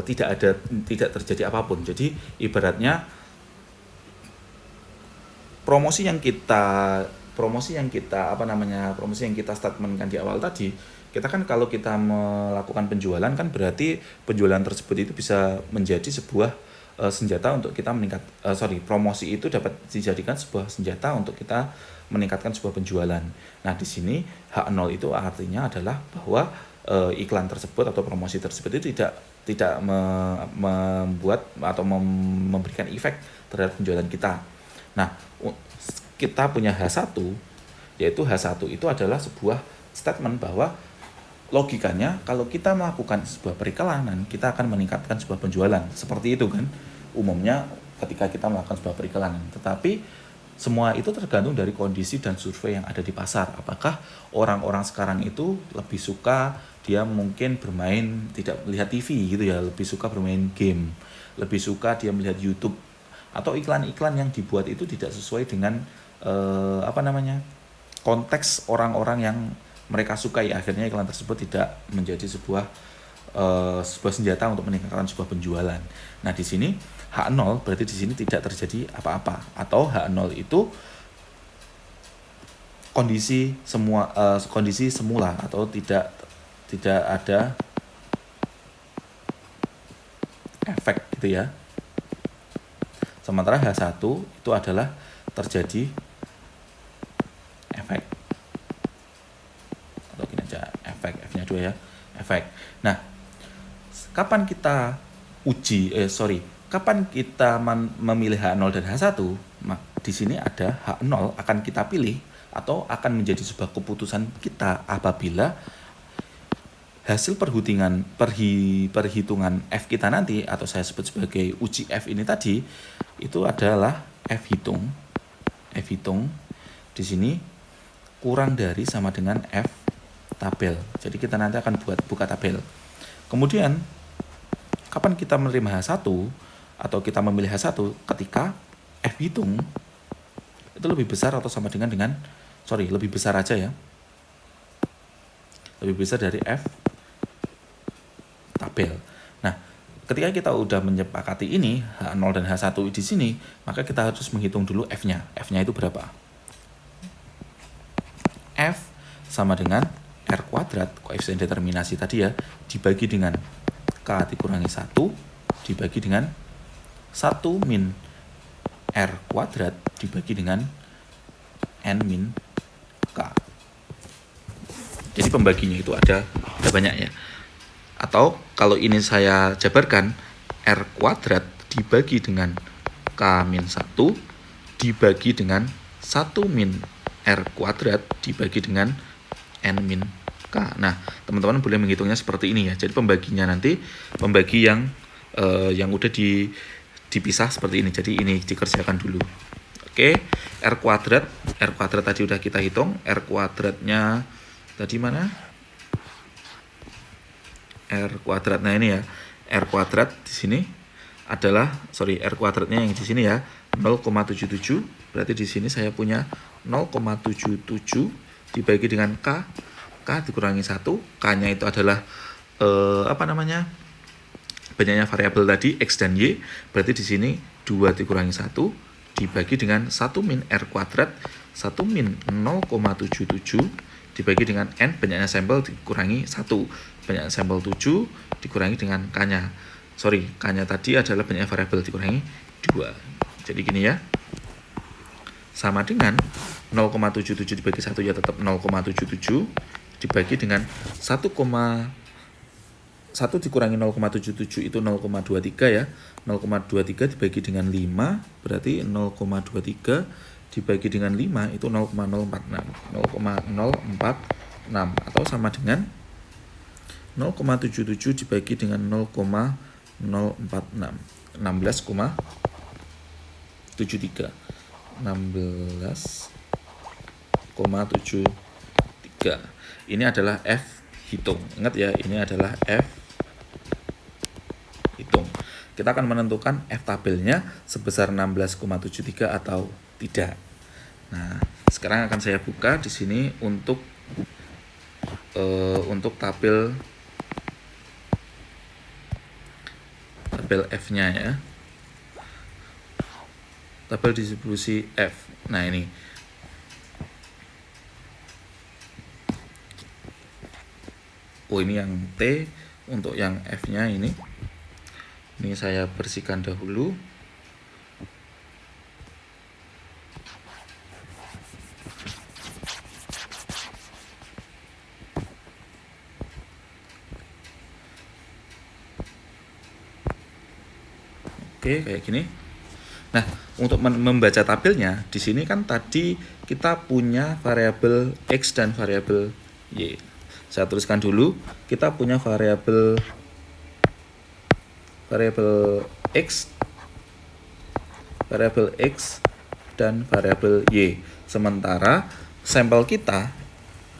tidak terjadi apapun. Jadi ibaratnya promosi yang kita statementkan di awal tadi, kita kan kalau kita melakukan penjualan kan berarti penjualan tersebut itu bisa menjadi sebuah senjata untuk kita promosi itu dapat dijadikan sebuah senjata untuk kita meningkatkan sebuah penjualan. Nah, di sini H0 itu artinya adalah bahwa iklan tersebut atau promosi tersebut itu tidak membuat atau memberikan efek terhadap penjualan kita. Nah, kita punya H1, yaitu H1 itu adalah sebuah statement bahwa logikanya kalau kita melakukan sebuah periklanan, kita akan meningkatkan sebuah penjualan. Seperti itu kan umumnya ketika kita melakukan sebuah periklanan. Tetapi semua itu tergantung dari kondisi dan survei yang ada di pasar. Apakah orang-orang sekarang itu lebih suka dia mungkin bermain, tidak melihat TV gitu ya, lebih suka bermain game, lebih suka dia melihat YouTube, atau iklan-iklan yang dibuat itu tidak sesuai dengan konteks orang-orang yang mereka sukai. Akhirnya iklan tersebut tidak menjadi sebuah senjata untuk meningkatkan sebuah penjualan. Nah, di sini H0 berarti di sini tidak terjadi apa-apa, atau H0 itu kondisi semula atau tidak ada efek gitu ya. Sementara H1 itu adalah terjadi efek. Atau gini aja, efek, F-nya 2 ya, efek. Nah, kapan kita memilih H0 dan H1, di sini ada H0 akan kita pilih atau akan menjadi sebuah keputusan kita apabila hasil perhitungan F kita nanti, atau saya sebut sebagai uji F ini tadi, itu adalah F hitung di sini kurang dari sama dengan F tabel. Jadi kita nanti akan buka tabel. Kemudian kapan kita menerima H1 atau kita memilih H1 ketika F hitung itu lebih besar atau sama dengan lebih besar aja ya. Lebih besar dari F tabel. Nah, ketika kita udah menyepakati ini H0 dan H1 di sini, maka kita harus menghitung dulu F-nya. F-nya itu berapa? F sama dengan R kuadrat, koefisien determinasi tadi ya, dibagi dengan K dikurangi 1 dibagi dengan 1 min R kuadrat dibagi dengan N min K. Jadi pembaginya itu ada banyak ya. Atau kalau ini saya jabarkan, R kuadrat dibagi dengan K min 1 dibagi dengan 1 min R kuadrat dibagi dengan N min K. Nah, teman-teman boleh menghitungnya seperti ini ya. Jadi pembaginya nanti pembagi yang udah dipisah seperti ini. Jadi ini dikerjakan dulu. Oke, R kuadrat tadi udah kita hitung. R kuadratnya tadi mana? R kuadrat. Nah, ini ya. R kuadrat di sini adalah R kuadratnya yang di sini ya, 0,77. Berarti di sini saya punya 0,77 dibagi dengan K K dikurangi 1, K-nya itu adalah banyaknya variabel tadi X dan Y, berarti di sini 2 dikurangi 1 dibagi dengan 1 min R kuadrat, 1 min 0,77 dibagi dengan N, banyaknya sampel dikurangi 1, banyaknya sampel 7 dikurangi dengan K-nya. K-nya tadi adalah banyaknya variabel dikurangi 2. Jadi gini ya. Sama dengan 0,77 dibagi 1 ya tetap 0,77 dibagi dengan 1 dikurangi 0,77 itu 0,23 ya. 0,23 dibagi dengan 5 berarti 0,23 dibagi dengan 5 itu 0,046 atau sama dengan 0,77 dibagi dengan 0,046 16,73 ini adalah F hitung. Ingat ya, ini adalah F hitung. Kita akan menentukan F tabelnya sebesar 16,73 atau tidak. Nah, sekarang akan saya buka di sini untuk tabel F-nya ya. Tabel distribusi F. Nah, ini. Ini yang T, untuk yang F-nya ini. Ini saya bersihkan dahulu. Oke, kayak gini. Nah, untuk membaca tabelnya, di sini kan tadi kita punya variabel X dan variabel Y. Saya tuliskan dulu, kita punya variabel X, dan variabel Y. Sementara sampel kita,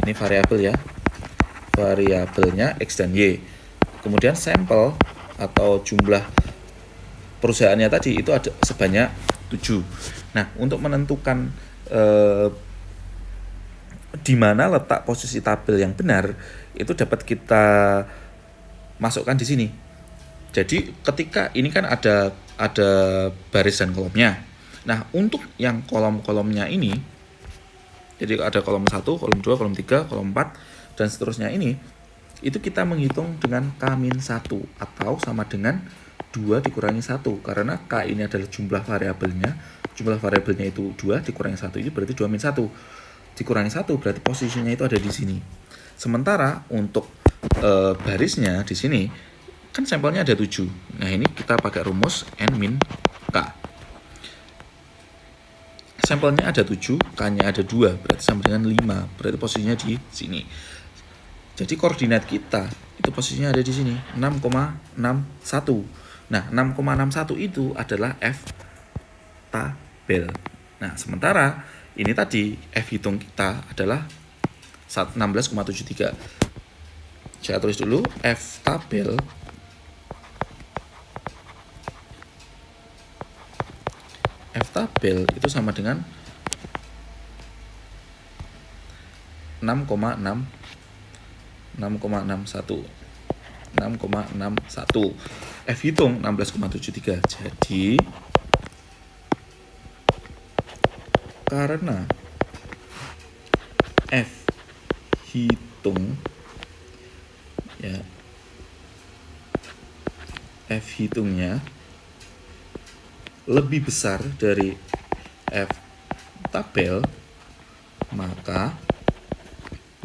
ini variabel ya, variabelnya X dan Y. Kemudian sampel atau jumlah perusahaannya tadi itu ada sebanyak 7. Nah, untuk menentukan di mana letak posisi tabel yang benar, itu dapat kita masukkan di sini. Jadi ketika ini kan ada baris dan kolomnya. Nah, untuk yang kolom-kolomnya ini, jadi ada kolom 1, kolom 2, kolom 3, kolom 4, dan seterusnya ini, itu kita menghitung dengan K-1 atau sama dengan 2 dikurangi 1, karena K ini adalah jumlah variabelnya itu 2 dikurangi 1, itu berarti 2 min 1 dikurangi 1, berarti posisinya itu ada di sini. Sementara untuk barisnya di sini kan sampelnya ada 7. Nah, ini kita pakai rumus N min K. Sampelnya ada 7, K-nya ada 2, berarti sama dengan 5, berarti posisinya di sini. Jadi koordinat kita itu posisinya ada di sini, 6,61. Nah, 6,61 itu adalah F tabel. Nah, sementara ini tadi F hitung kita adalah 16,73. Saya tulis dulu F tabel itu sama dengan 6,61. F hitung 16,73. Jadi karena F hitung ya, F hitungnya lebih besar dari F tabel, maka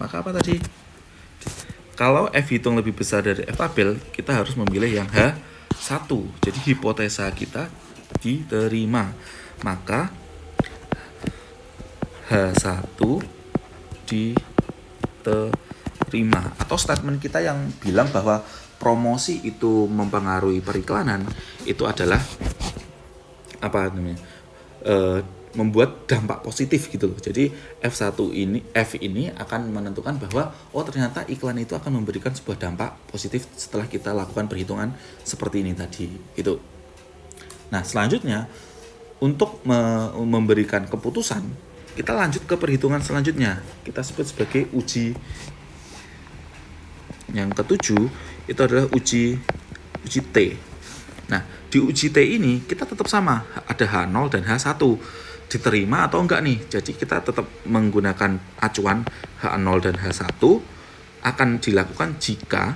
apa tadi? Kalau F hitung lebih besar dari F tabel, kita harus memilih yang H1. Jadi hipotesa kita diterima. Maka H1 diterima. Atau statement kita yang bilang bahwa promosi itu mempengaruhi periklanan, itu adalah membuat dampak positif gitu loh. Jadi F ini akan menentukan bahwa ternyata iklan itu akan memberikan sebuah dampak positif setelah kita lakukan perhitungan seperti ini tadi gitu. Nah, selanjutnya untuk memberikan keputusan, kita lanjut ke perhitungan selanjutnya. Kita sebut sebagai uji yang ketujuh itu adalah uji T. Nah, di uji T ini kita tetap sama, ada H0 dan H1. Diterima atau enggak nih? Jadi kita tetap menggunakan acuan H0 dan H1 akan dilakukan jika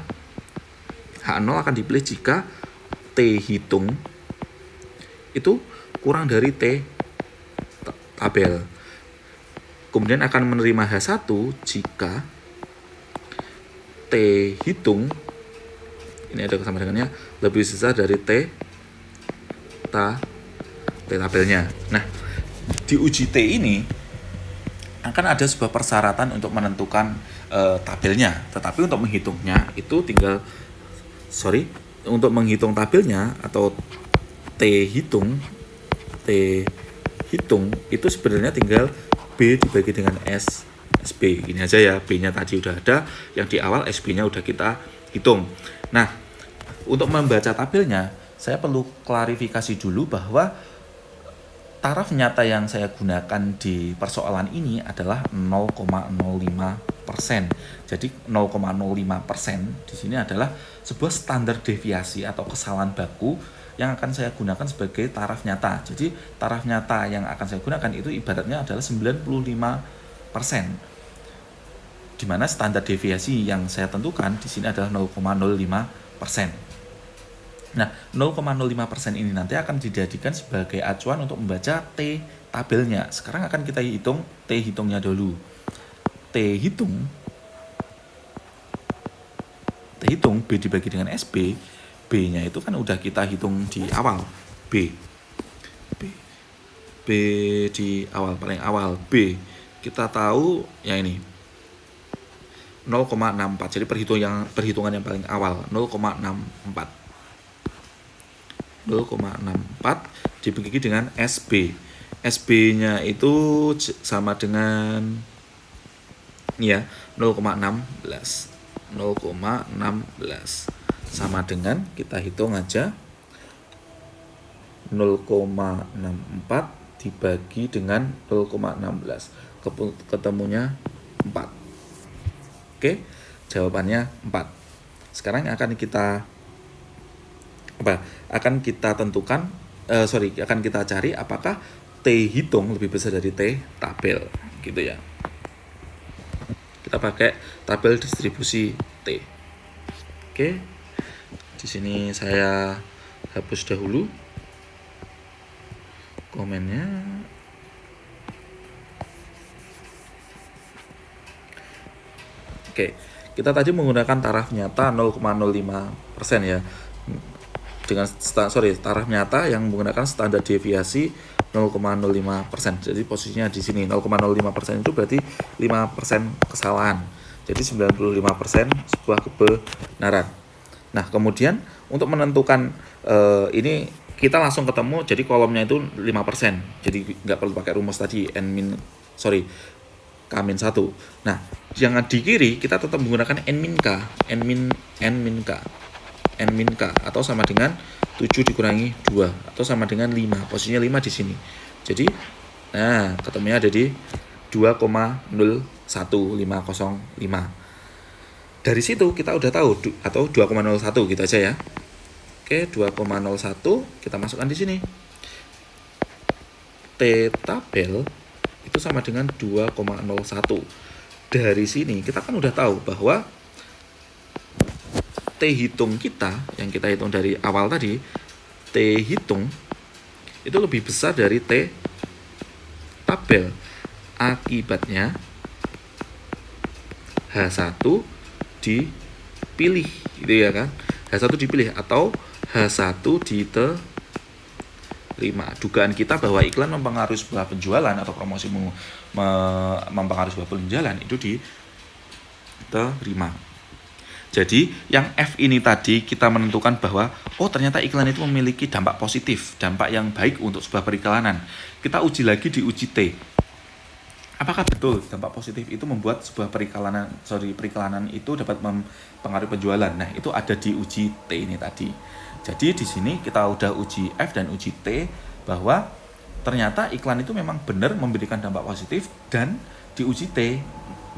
H0 akan dipilih jika T hitung itu kurang dari T tabel. Kemudian akan menerima H1 jika T hitung, ini ada sama dengannya, lebih besar dari T tabelnya. Nah, di uji T ini akan ada sebuah persyaratan untuk menentukan tabelnya. Tetapi untuk menghitungnya itu untuk menghitung tabelnya atau T hitung itu sebenarnya tinggal B dibagi dengan SB. Ini aja ya, B-nya tadi udah ada, yang di awal SB-nya udah kita hitung. Nah, untuk membaca tabelnya, saya perlu klarifikasi dulu bahwa taraf nyata yang saya gunakan di persoalan ini adalah 0,05%. Jadi 0,05% di sini adalah sebuah standar deviasi atau kesalahan baku yang akan saya gunakan sebagai taraf nyata. Jadi taraf nyata yang akan saya gunakan itu ibaratnya adalah 95%. Di mana standar deviasi yang saya tentukan di sini adalah 0,05%. Nah, 0,05% ini nanti akan dijadikan sebagai acuan untuk membaca T tabelnya. Sekarang akan kita hitung T hitungnya dulu. T hitung B dibagi dengan SB, B-nya itu kan udah kita hitung di awal. B di awal, paling awal. B kita tahu ya ini 0,64. Jadi perhitungan yang paling awal 0,64 dibagi dengan SB. SB-nya itu sama dengan ya 0,16. Sama dengan kita hitung aja 0,64 dibagi dengan 0,16. Ketemunya 4. Oke, jawabannya 4. Sekarang akan kita tentukan, akan kita cari apakah T hitung lebih besar dari T tabel, gitu ya. Kita pakai tabel distribusi T. Oke, di sini saya hapus dahulu komennya. Oke, kita tadi menggunakan taraf nyata 0,05% ya. Taraf nyata yang menggunakan standar deviasi 0,05%. Jadi posisinya di sini 0,05% itu berarti 5% kesalahan. Jadi 95% sebuah kebenaran. Nah, kemudian untuk menentukan ini kita langsung ketemu, jadi kolomnya itu 5%. Jadi nggak perlu pakai rumus tadi K-1. Nah, jangan di kiri kita tetap menggunakan N-K atau sama dengan 7 dikurangi 2 atau sama dengan 5. Posisinya 5 di sini. Jadi ketemunya ada di 2,01505. Dari situ kita udah tahu atau 2,01 gitu aja ya. Oke, 2,01 kita masukkan di sini. T tabel itu sama dengan 2,01. Dari sini kita kan udah tahu bahwa T hitung kita yang kita hitung dari awal tadi, T hitung itu lebih besar dari T tabel. Akibatnya H1 dipilih, gitu ya kan? H1 dipilih atau H1 diterima. Dugaan kita bahwa iklan mempengaruhi sebuah penjualan atau promosi mempengaruhi sebuah penjualan itu diterima. Jadi yang F ini tadi kita menentukan bahwa ternyata iklan itu memiliki dampak positif, dampak yang baik untuk sebuah periklanan. Kita uji lagi di uji T. Apakah betul dampak positif itu membuat sebuah periklanan itu dapat mempengaruhi penjualan? Nah, itu ada di uji T ini tadi. Jadi di sini kita udah uji F dan uji T bahwa ternyata iklan itu memang benar memberikan dampak positif, dan di uji T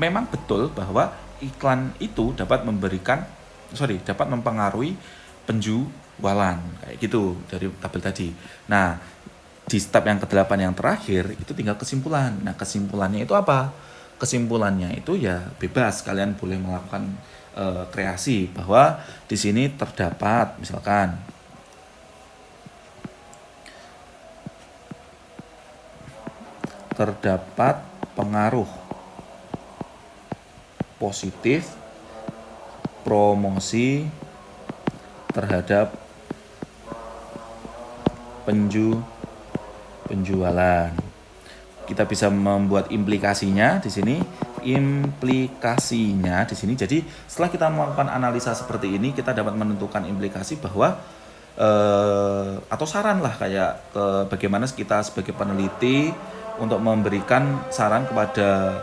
memang betul bahwa iklan itu dapat mempengaruhi penjualan kayak gitu dari tabel tadi. Nah, di step yang ke-8 yang terakhir itu tinggal kesimpulan. Nah, kesimpulannya itu apa? Kesimpulannya itu ya bebas, kalian boleh melakukan kreasi bahwa di sini terdapat misalkan terdapat pengaruh positif promosi terhadap penjualan. Kita bisa membuat implikasinya di sini. Jadi setelah kita melakukan analisa seperti ini, kita dapat menentukan implikasi bahwa atau saran lah kayak bagaimana kita sebagai peneliti untuk memberikan saran kepada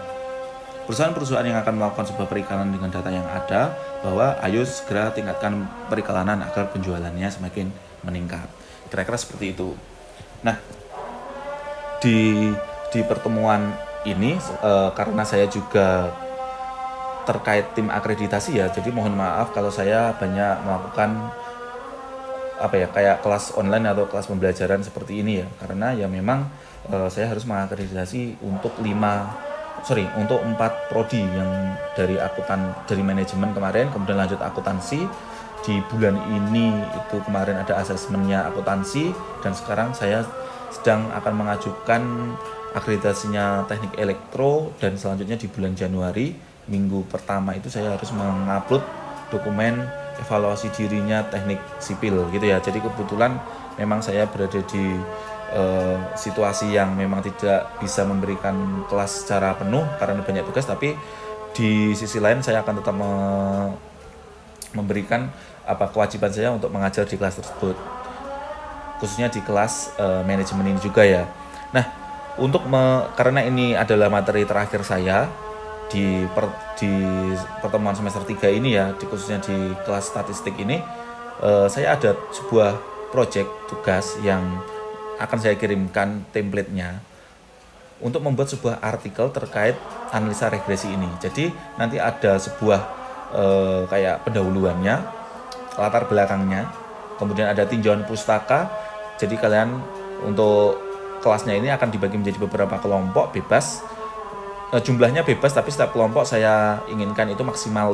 perusahaan-perusahaan yang akan melakukan sebuah periklanan dengan data yang ada, bahwa ayo segera tingkatkan periklanan agar penjualannya semakin meningkat. Kira-kira seperti itu. Nah, di pertemuan ini karena saya juga terkait tim akreditasi ya, jadi mohon maaf kalau saya banyak melakukan kayak kelas online atau kelas pembelajaran seperti ini ya, karena ya memang saya harus mengakreditasi untuk 4 prodi yang dari manajemen kemarin, kemudian lanjut akuntansi. Di bulan ini itu kemarin ada asesmennya akuntansi, dan sekarang saya sedang akan mengajukan akreditasinya teknik elektro, dan selanjutnya di bulan Januari minggu pertama itu saya harus mengupload dokumen evaluasi dirinya teknik sipil gitu ya. Jadi kebetulan memang saya berada di situasi yang memang tidak bisa memberikan kelas secara penuh karena banyak tugas, tapi di sisi lain saya akan tetap memberikan kewajiban saya untuk mengajar di kelas tersebut, khususnya di kelas manajemen ini juga ya. Nah, karena ini adalah materi terakhir saya di pertemuan semester 3 ini ya, khususnya di kelas statistik ini, saya ada sebuah project tugas yang akan saya kirimkan template-nya untuk membuat sebuah artikel terkait analisa regresi ini. Jadi nanti ada sebuah kayak pendahuluannya, latar belakangnya, kemudian ada tinjauan pustaka. Jadi kalian untuk kelasnya ini akan dibagi menjadi beberapa kelompok bebas. Jumlahnya bebas, tapi setiap kelompok saya inginkan itu maksimal